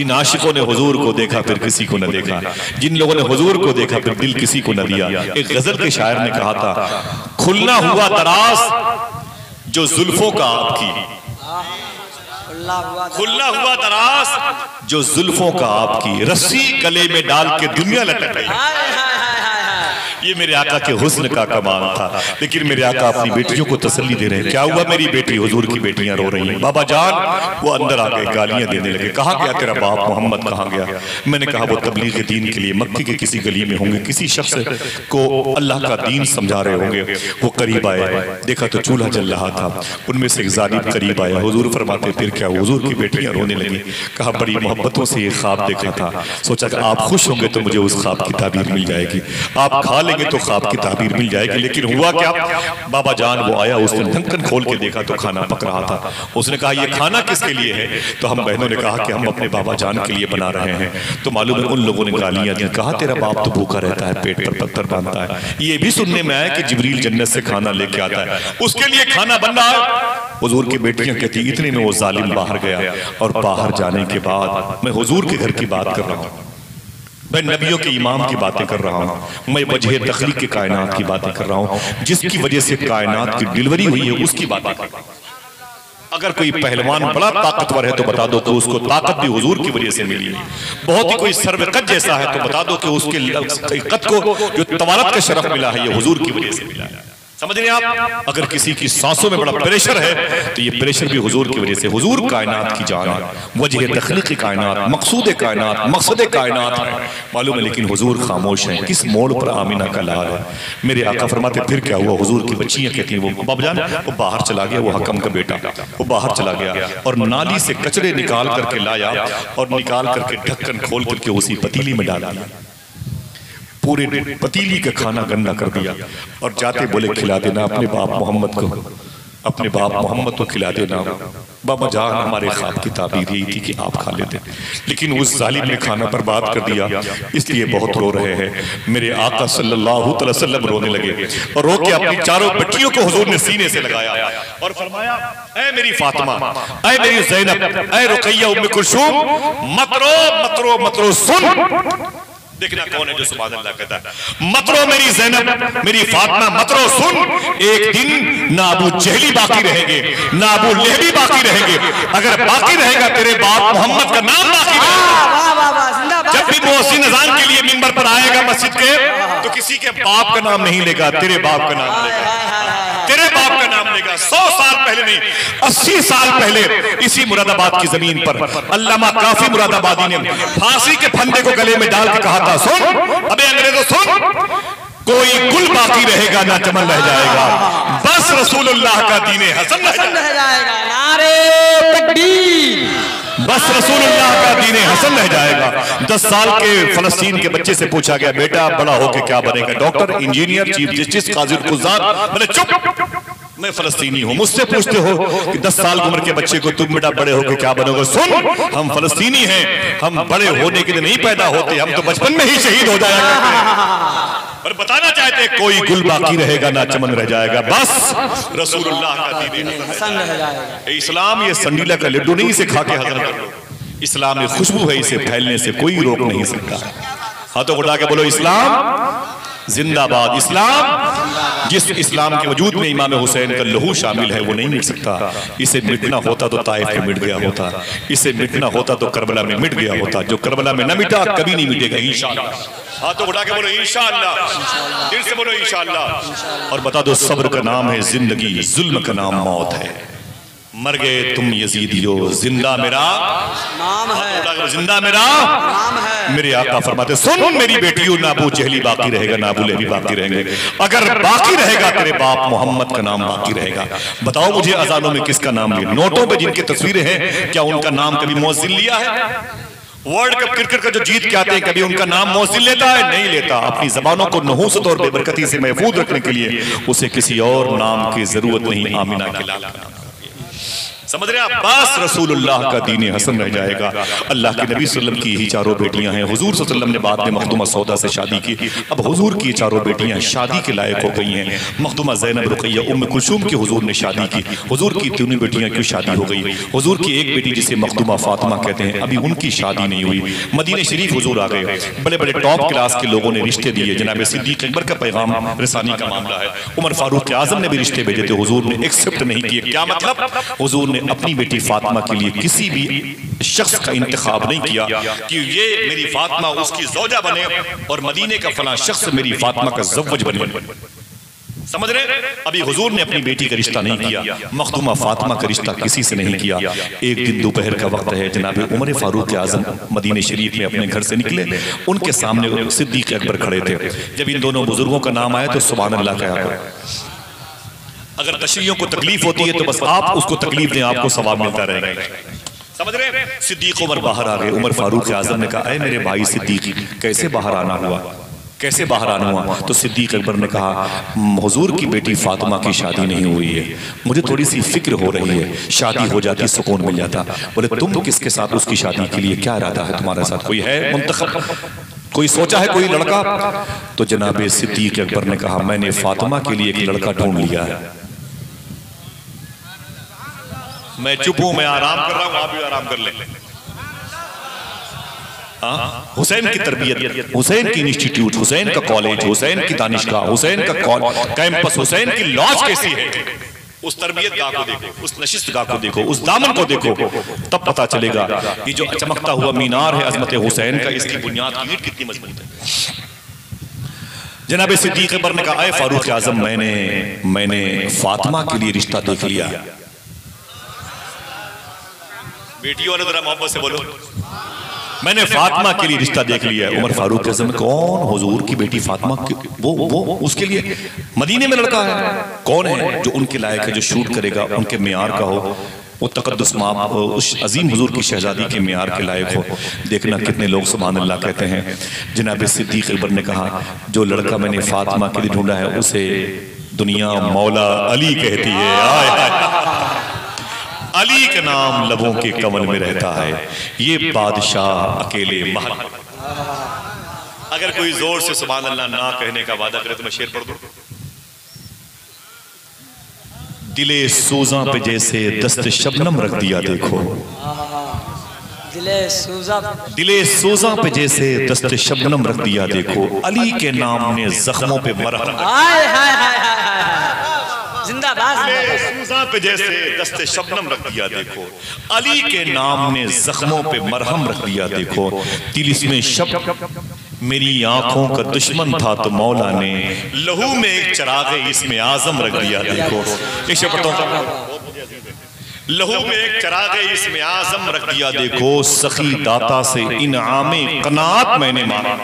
जिन आशिकों ने हुजूर को देखा फिर किसी को न देखा, जिन लोगों ने हुजूर को देखा फिर दिल किसी को न दिया। एक गजल के शायर ने कहा था, खुलना हुआ दराज जो जुल्फों का आपकी, खुलना हुआ दराज जो जुल्फों का आपकी, रस्सी गले में डाल के दुनिया लटक गई। ये मेरे आका के हुस्न का कमाल था। लेकिन मेरे आका अपनी बेटियों को तसल्ली दे रहे हैं। क्या हुआ मेरी बेटी, हुजूर की बेटियां रो रही हैं। बाबा जान वो अंदर आ गए, गालियां देने लगे। कहाँ गया तेरा बाप मोहम्मद, कहाँ गया? मैंने कहा वो तबलीग दीन के लिए मक्के के किसी गली में होंगे, किसी शख्स को अल्लाह का दीन समझा रहे होंगे। वो करीब आए, देखा तो चूल्हा जल रहा था। उनमें से एक जालिम करीब आया। हुजूर फरमाते फिर क्या? हुजूर की बेटियां रोने लगी। कहा बड़ी मोहब्बतों से ये ख्वाब देखा था, सोचा कि आप खुश होंगे तो मुझे उस ख्वाब की ताबीर मिल जाएगी, आप खा तो ख्वाब की ताबीर मिल जाएगी। लेकिन हुआ क्या? बाबा जान वो आया, उसने ढक्कन खोल के देखा तो खाना पक रहा था। उसने कहा ये खाना किसके लिए है? तो हम बहनों ने कहा कि हम अपने बाबा जान के लिए बना रहे हैं। तो मालूम है उन लोगों ने गालियां दी। कहा तेरा बाप तो भूखा रहता है, पेट पर पत्थर बांधता है। ये भी सुनने में आया कि जिब्रील जन्नत से खाना लेके आता है, उसके लिए खाना बन रहा है। हुजूर की बेटियां कहती इतने में वो जालिम बाहर गया। और बाहर जाने के बाद मैं हुजूर के घर की बात कर रहा हूँ, मैं नबियों के इमाम की बातें कर रहा हूँ, मैं वजह तख्लीक के कायनात की बातें कर रहा हूँ, जिसकी वजह से कायनात की डिलीवरी हुई है उसकी बातें कर रहा हूँ। अगर कोई पहलवान बड़ा ताकतवर है तो बता दो कि उसको ताकत भी हुजूर की वजह से मिली है। बहुत ही कोई सर्वकत जैसा है तो बता दो कि उसके कद को जो तवारत का शरफ मिला है ये हुजूर की वजह से मिला है। समझ रहे हैं आप? अगर किसी की सांसों में बड़ा प्रेशर है तो ये प्रेशर भी हुजूर की वजह से। हुजूर कायनात की जान है, वजह तख्लीक कायनात, मकसूद कायनात, मकसद कायनात है, मालूम है। लेकिन हुजूर खामोश हैं। किस मोड़ पर आमिना का लाल है? मेरे आका फरमाते फिर क्या हुआ? हुजूर की बच्चियां कहती हैं वो बाबा जान वो बाहर चला गया, वो हकम का बेटा वो बाहर चला गया और नाली से कचरे निकाल करके लाया और निकाल करके ढक्कन खोल करके उसी पतीली में डाल दिया। पूरे पतीली का खाना गंदा कर दिया और जाते बोले खिला देना अपने बाप मोहम्मद को, अपने बाप मोहम्मद को खिला देना। बाबा जान हमारे ख्वाब की ताबीर यही थी कि आप खा लेते, लेकिन उस जालिम ने खाना बर्बाद कर दिया, इसलिए बहुत रो रहे हैं। मेरे आका सल्लल्लाहु अलैहि वसल्लम रोने लगे और रो के अपनी चारों बच्चियों को हुजूर ने सीने से लगाया और फरमाया, ऐ मेरी फातिमा, ऐ मेरी ज़ैनब, ऐ रुक़ैया उम्मे कुलसूम, मत रो मत रो मत रो, सुन। देखना कौन है जो सुभान अल्लाह कहता है। मत रो मेरी ज़ैनब, मेरी फातिमा, मत रो, सुन। एक दिन ना अबू जहली बाकी रहेंगे, ना अबू लहबी बाकी रहेंगे। अगर बाकी रहेगा तेरे बाप मोहम्मद का नाम बाकी रहेगा। जब भी मोहसिन अज़ान के लिए मिंबर पर आएगा मस्जिद के तो किसी के बाप का नाम नहीं लेगा, तेरे बाप का नाम लेगा, तेरे बाप का नाम लेगा। 100 साल पहले नहीं 80 साल पहले इसी मुरादाबाद की जमीन पर अल्लामा काफी मुरादाबादी ने फांसी के फंदे को गले में डाल के कहा था, सुन अबे अंग्रेजों सुन, कोई गुल बाकी रहेगा ना चमन रह जाएगा, बस रसूलुल्लाह का दीने हसन रह जाएगा। नारे तकबीर, बस रसूलुल्लाह का दीने हसन रह जाएगा। 10 साल के फलस्तीन के बच्चे से पूछा गया, बेटा बड़ा होके क्या बनेगा? डॉक्टर, इंजीनियर, चीफ जस्टिस, काजी गुजार। बोले चुप, मैं फलस्तीनी हूँ। मुझसे पूछते हो कि 10 साल की उम्र के बच्चे को तुम बेटा बड़े होके क्या बनोगे? सुन, हम फलस्तीनी हैं, हम बड़े होने के लिए नहीं पैदा होते, हम तो बचपन में ही शहीद हो जाया करते हैं। और बताना चाहते कोई गुल बाकी रहेगा ना चमन रह जाएगा, बस रसूलुल्लाह का दीन हसन रह जाएगा। इस्लाम ये संडीला का लड्डू नहीं, इसे खा के हजम कर लो। इस्लाम ये खुशबू है, इसे फैलने से कोई रोक नहीं सकता। हाथों उठा के बोलो इस्लाम जिंदाबाद। इस्लाम, जिस इस्लाम के वजूद में इमाम हुसैन का लहू शामिल है वो नहीं मिट सकता। इसे मिटना होता तो ताइफ में मिट गया होता, इसे मिटना होता तो करबला में मिट गया होता। जो करबला में न मिटा कभी नहीं मिटेगा इंशाअल्लाह। हाथों उठा के बोलो इंशाअल्लाह, दिल से बोलो इंशाअल्लाह। और बता दो सब्र का नाम है जिंदगी, जुल्म का नाम मौत है। मर गए तुम यजीदियो, जिंदा मेरा नाम है, जिंदा मेरा नाम है। मेरे आका फरमाते सुन मेरी बेटियों, ना अबू जहली बाकी रहेगा, ना अबू लहबी बाकी रहेंगे। अगर बाकी रहेगा तेरे बाप मोहम्मद का नाम बाकी रहेगा। बताओ मुझे अजानों में किसका नाम लिया? नोटों पे जिनकी तस्वीरें हैं, क्या उनका नाम कभी मुअज्जिन लिया है? वर्ल्ड कप क्रिकेट का जो जीत के आते हैं कभी उनका नाम मुअज्जिन लेता है? नहीं लेता। अपनी जबानों को नहूसत और बेबरकती से महफूज रखने के लिए उसे किसी और नाम की जरूरत नहीं, आमिना के लाल का नाम। समझ रहे हैं? अब्बास रसूलुल्लाह का दीन हसन रह जाएगा। अल्लाह के नबी सल्लल्लाहु अलैहि वसल्लम की यही चारों बेटियां हैं। हुजूर सल्लल्लाहु अलैहि वसल्लम ने बाद में मखदूमा सौदा से शादी की। अब हुजूर की चारों बेटियां शादी के लायक हो गई हैं। मखदूमा ज़ैनब, रुक़ैया, उम्म कुलसूम की हुजूर ने शादी की। हुजूर की तीनों बेटियां की शादी हो गई। हुजूर की एक बेटी जिसे मखदूमा फातिमा कहते हैं, अभी उनकी शादी नहीं हुई। मदीने शरीफ हुजूर आ गए। बड़े बड़े टॉप क्लास के लोगों ने रिश्ते दिए। जनाब सिद्दीक़ अकबर का पैगाम रसानी का मामला है। उमर फारूक आज़म ने भी रिश्ते भेजे थे, हुजूर ने एक्सेप्ट नहीं किए। क्या मतलब? हुजूर ने अपनी बेटी फातिमा के लिए किसी भी शख्स का इंतखाब नहीं किया कि ये मेरी फातिमा उसकी ज़ौजा बने और मदीने का फला शख्स मेरी फातिमा का ज़व्वज बने। समझ रहे? अभी हुजूर ने अपनी बेटी का रिश्ता नहीं किया। मखदूमा फातिमा का रिश्ता किसी से नहीं किया। एक दिन दोपहर का वक्त है, जनाब उमर फारूक आज़म मदीने शरीफ में अपने घर से निकले। उनके सामने सिद्दीक़ अकबर खड़े थे। जब इन दोनों बुजुर्गों का नाम आया तो सुभान अल्लाह कहा करो। अगर तशरीयों को तकलीफ होती है तो बस आप उसको तकलीफ दें, आपको सवाब मिलता रहेगा। समझ रहे? सिद्दीक़ उमर बाहर आ गए। उमर फारूक आज़म ने कहा, मेरे भाई सिद्दीक़, कैसे बाहर आना हुआ, कैसे बाहर आना हुआ? तो सिद्दीक़ अकबर ने कहा, हुजूर की बेटी फातिमा की शादी नहीं हुई है, मुझे थोड़ी सी फिक्र हो रही है, शादी हो जाती सुकून मिल जाता। बोले तुम किसके साथ उसकी शादी के लिए क्या इरादा है तुम्हारे साथ? कोई है मुंतखब, कोई सोचा है कोई लड़का? तो जनाब सिद्दीक़ अकबर ने कहा, मैंने फातिमा के लिए एक लड़का ढूंढ लिया है। मैं चुप हूं, मैं आराम कर रहा हूं, आप भी आराम कर लें। हुसैन की तरबियत, हुसैन की इंस्टीट्यूट, हुसैन का कॉलेज, हुसैन की दानिशगाह, हुसैन का कैंपस, हुसैन की लॉज कैसी है? उस तरबियत गाह को देखो, उस नशिस्त गाह को देखो, उस दामन को देखो, तब पता चलेगा ये जो चमकता हुआ मीनार है अजमत हुसैन का, इसकी बुनियाद की ईंट कितनी मजबूत है। जनाब सिद्दीक़ अकबर ने कहा, फारूक आज़म, मैंने फातिमा के लिए रिश्ता देख लिया। बेटियों ने जरा मोहब्बत से बोलो, मैंने फातिमा के लिए रिश्ता देख लिया है। उमर फारूक आज़म, कौन? हुजूर की बेटी फातिमा, वो उसके लिए मदीने में लड़का है? कौन है जो उनके लायक है, जो शूट करेगा, उनके मियार का हो, वो तकद्दुस उस अजीम हुजूर की शहजादी के मियार के लायक हो? देखना कितने लोग सुभान अल्लाह कहते हैं। जनाब सिद्दीक़ अकबर ने कहा, जो लड़का मैंने फातिमा के लिए ढूंढा है उसे दुनिया मौला अली कहती है। अली का नाम लबों के कमल में रहता है, ये बादशाह अकेले महल। अगर कोई जोर से सुभान अल्लाह ना कहने का वादा करे तो मैं शेर पढ़ दूं। दिले सूजा पे जैसे दस्त शबनम रख दिया देखो, दिले सूजा पे जैसे दस्त शबनम रख दिया देखो, अली के नाम ने जख्मों पे मरहम, सूजा पे जैसे दस्ते शबनम रख दिया देखो, अली के नाम ने जख्मों पे मरहम रख दिया देखो, तिलिस्मे शब मेरी आंखों का दुश्मन था तो मौला ने लहू में एक चरागे इसमें आजम रख दिया देखो। एक शब्दों का लहू में एक चरागे इसमें आजम रख दिया देखो, सखी दाता से इनामे कनात मैंने मांगा।